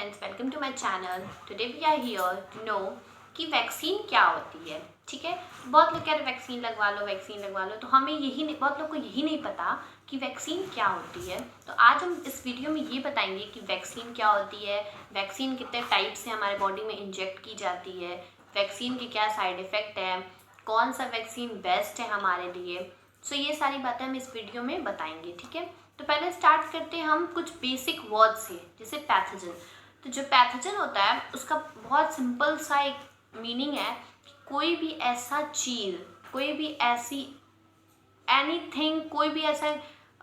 friends, welcome to my channel. Today we are here to know कि vaccine क्या होती है. ठीक है, बहुत लोग कह रहे वैक्सीन लगवा लो, तो हमें यही नहीं, बहुत लोग को यही नहीं पता कि वैक्सीन क्या होती है. तो आज हम इस वीडियो में ये बताएंगे कि वैक्सीन क्या होती है, वैक्सीन कितने टाइप से हमारे बॉडी में इंजेक्ट की जाती है, वैक्सीन के क्या साइड इफ़ेक्ट है, कौन सा वैक्सीन बेस्ट है हमारे लिए. सो ये सारी बातें हम इस वीडियो में बताएंगे. ठीक है, तो पहले स्टार्ट करते हैं हम कुछ बेसिक वर्ड से, जैसे पैथोजन. तो जो पैथोजन होता है उसका बहुत सिंपल सा एक मीनिंग है कि कोई भी ऐसा चीज़, कोई भी ऐसी एनीथिंग, कोई भी ऐसा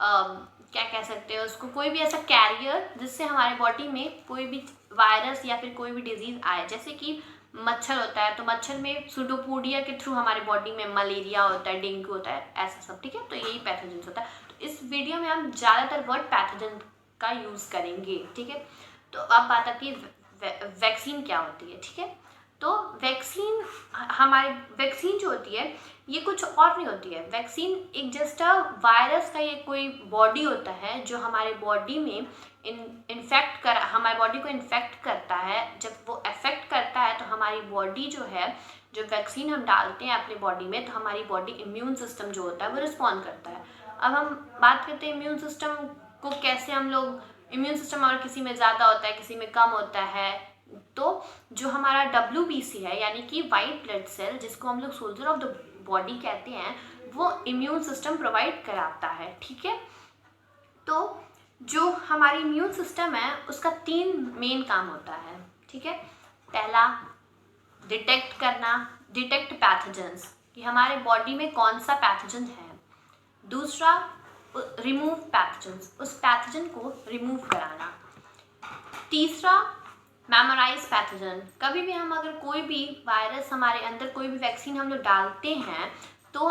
क्या कह सकते हैं उसको, कोई भी ऐसा कैरियर जिससे हमारे बॉडी में कोई भी वायरस या फिर कोई भी डिजीज़ आए. जैसे कि मच्छर होता है तो मच्छर में सुडोपोडिया के थ्रू हमारे बॉडी में मलेरिया होता है, डेंगू होता है, ऐसा सब. ठीक है, तो यही पैथोजन होता है. तो इस वीडियो में हम ज़्यादातर वर्ड पैथोजन का यूज़ करेंगे. ठीक है, तो अब बात आती है वैक्सीन क्या होती है. ठीक है, तो वैक्सीन जो होती है ये कुछ और नहीं होती है. वैक्सीन एक जस्ट अ वायरस का ये कोई बॉडी होता है जो हमारे बॉडी में हमारे बॉडी को इन्फेक्ट करता है. जब वो अफेक्ट करता है तो हमारी बॉडी जो है, जो वैक्सीन हम डालते हैं अपने बॉडी में, तो हमारी बॉडी इम्यून सिस्टम जो होता है वो रिस्पॉन्ड करता है. अब हम बात करते हैं इम्यून सिस्टम को कैसे हम लोग, इम्यून सिस्टम अगर किसी में ज़्यादा होता है किसी में कम होता है, तो जो हमारा WBC है यानी कि वाइट ब्लड सेल, जिसको हम लोग सोल्जर ऑफ द बॉडी कहते हैं, वो इम्यून सिस्टम प्रोवाइड कराता है. ठीक है, तो जो हमारी इम्यून सिस्टम है उसका 3 मेन काम होता है. ठीक है, पहला डिटेक्ट करना, डिटेक्ट पैथोजेंस कि हमारे बॉडी में कौन सा पैथोजन है. दूसरा रिमूव पैथोजेंस, उस पैथोजन को रिमूव कराना. तीसरा मेमोराइज पैथोजन, कभी भी हम अगर कोई भी वायरस हमारे अंदर, कोई भी वैक्सीन हम लोग डालते हैं तो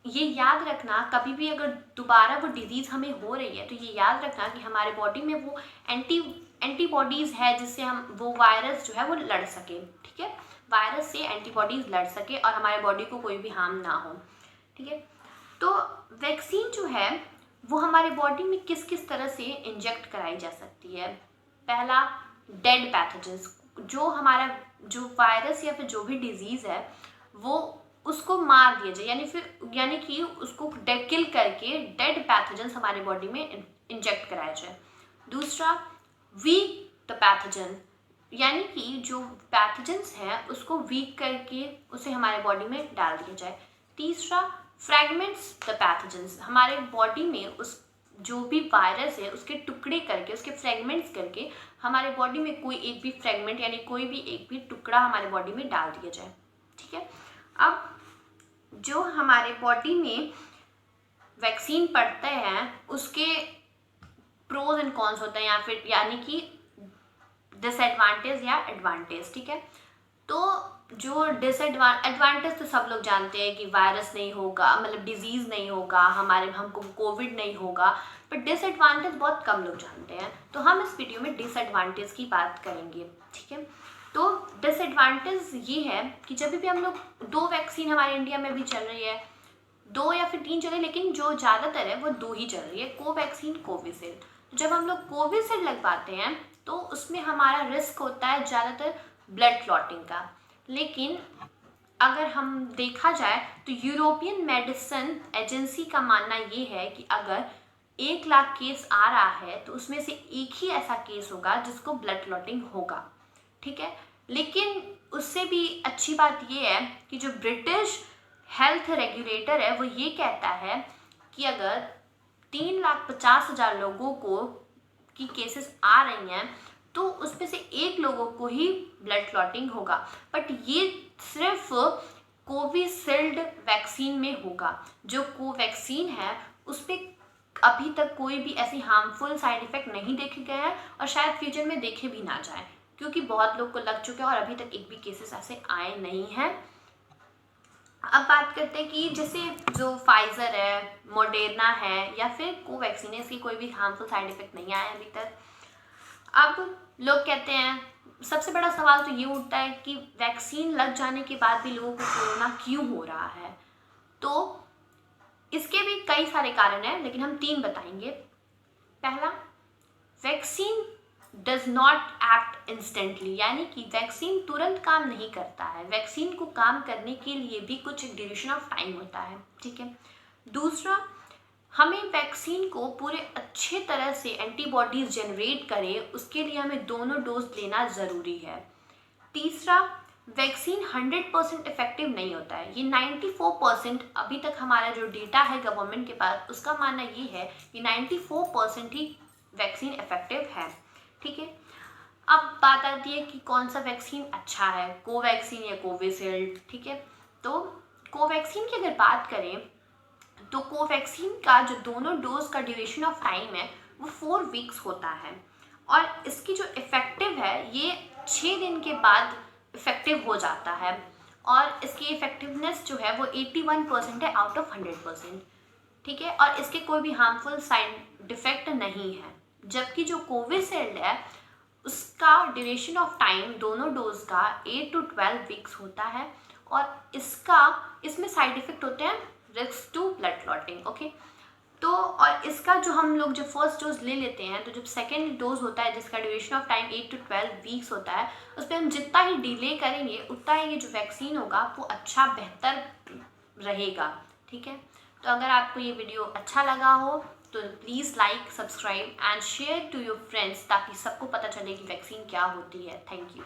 ये याद रखना, कभी भी अगर दोबारा वो डिजीज़ हमें हो रही है तो ये याद रखना कि हमारे बॉडी में वो एंटीबॉडीज़ है जिससे हम वो वायरस जो है वो लड़ सके. ठीक है, वायरस से एंटीबॉडीज़ लड़ सके और हमारे बॉडी को कोई भी हार्म ना हो. ठीक है, तो वैक्सीन जो है वो हमारे बॉडी में किस किस तरह से इंजेक्ट कराई जा सकती है. पहला डेड पैथोजेंस, जो हमारा जो वायरस या फिर जो भी डिजीज़ है वो उसको मार दिया जाए, यानी कि उसको किल करके डेड पैथोजेंस हमारे बॉडी में इंजेक्ट कराया जाए. दूसरा वीक द पैथोजन, यानी कि जो पैथोजेंस हैं उसको वीक करके उसे हमारे बॉडी में डाल दिया जाए. तीसरा फ्रैगमेंट्स द पैथोजेंस, हमारे बॉडी में उस जो भी वायरस है उसके टुकड़े करके, उसके फ्रैगमेंट्स करके हमारे बॉडी में कोई एक भी फ्रैगमेंट यानी कोई भी एक भी टुकड़ा हमारे बॉडी में डाल दिया जाए. ठीक है, अब जो हमारे बॉडी में वैक्सीन पड़ते हैं उसके प्रोज एंड कॉन्स होते हैं, या फिर यानी कि डिसएडवांटेज या एडवांटेज. ठीक है, तो जो एडवांटेज तो सब लोग जानते हैं कि वायरस नहीं होगा, मतलब डिजीज़ नहीं होगा, हमको कोविड नहीं होगा. पर डिसएडवांटेज बहुत कम लोग जानते हैं, तो हम इस वीडियो में डिसएडवांटेज की बात करेंगे. ठीक है, तो डिसएडवांटेज ये है कि जब भी हम लोग 2 वैक्सीन हमारे इंडिया में भी चल रही है, 2 या फिर 3 चल रही है, लेकिन जो ज़्यादातर है वो 2 ही चल रही है, कोवैक्सीन, कोविशील्ड. जब हम लोग कोविशील्ड लगवाते हैं तो उसमें हमारा रिस्क होता है ज़्यादातर ब्लड क्लॉटिंग का. लेकिन अगर हम देखा जाए तो यूरोपियन मेडिसिन एजेंसी का मानना ये है कि अगर 1 लाख केस आ रहा है तो उसमें से एक ही ऐसा केस होगा जिसको ब्लड क्लॉटिंग होगा. ठीक है, लेकिन उससे भी अच्छी बात ये है कि जो ब्रिटिश हेल्थ रेगुलेटर है वो ये कहता है कि अगर 3,50,000 लोगों को की केसेस आ रही हैं तो उसमें से 1 लोगों को ही ब्लड क्लॉटिंग होगा. बट ये सिर्फ कोविशील्ड वैक्सीन में होगा. जो कोवैक्सीन है उस पर अभी तक कोई भी ऐसी हार्मफुल साइड इफ़ेक्ट नहीं देखे गए हैं और शायद फ्यूचर में देखे भी ना जाए, क्योंकि बहुत लोग को लग चुके हैं और अभी तक एक भी केसेस ऐसे आए नहीं हैं. अब बात करते हैं कि जैसे जो फाइज़र है, मॉडर्ना है या फिर कोवैक्सीन है, इसकी कोई भी हार्मफुल साइड इफ़ेक्ट नहीं आया अभी तक. अब लोग कहते हैं, सबसे बड़ा सवाल तो ये उठता है कि वैक्सीन लग जाने के बाद भी लोगों को कोरोना क्यों हो रहा है. तो इसके भी कई सारे कारण हैं, लेकिन हम 3 बताएंगे. पहला, vaccine does not act instantly, यानी कि वैक्सीन तुरंत काम नहीं करता है। वैक्सीन को काम करने के लिए भी कुछ ड्यूरेशन ऑफ टाइम होता है, ठीक है। दूसरा, हमें वैक्सीन को पूरे अच्छे तरह से एंटीबॉडीज जनरेट करे, उसके लिए हमें दोनों डोज लेना ज़रूरी है। तीसरा, वैक्सीन 100% इफेक्टिव नहीं होता है, ये 94% अभी तक हमारा जो डेटा है गवर्नमेंट के पास, उसका मानना ये है कि 94% ही वैक्सीन इफेक्टिव है, ठीक है। अब बात आती है कि कौन सा वैक्सीन अच्छा है, कोवैक्सीन या कोविशील्ड, ठीक है। तो कोवैक्सीन की अगर बात करें तो कोवैक्सीन का जो दोनों डोज का ड्यूरेशन ऑफ टाइम है वो 4 वीक्स होता है, और इसकी जो इफ़ेक्टिव है ये 6 दिन के बाद इफ़ेक्टिव हो जाता है, और इसकी इफ़ेक्टिवनेस जो है वो 81% है आउट ऑफ 100%, ठीक है। और इसके कोई भी हार्मफुल साइड इफेक्ट नहीं है। जबकि जो कोविशील्ड है उसका ड्यूरेशन ऑफ टाइम दोनों डोज का 8 to 12 वीक्स होता है, और इसमें साइड इफ़ेक्ट होते हैं risk to blood clotting, okay. तो और इसका जो हम लोग जब फर्स्ट डोज ले लेते हैं, तो जब सेकेंड डोज होता है जिसका duration of time 8 to 12 weeks होता है, उस पर हम जितना ही डिले करेंगे उतना ही ये जो वैक्सीन होगा वो अच्छा बेहतर रहेगा, ठीक है। तो अगर आपको ये वीडियो अच्छा लगा हो तो please like, subscribe and share to your friends, ताकि सबको पता चले कि वैक्सीन क्या होती है। Thank you.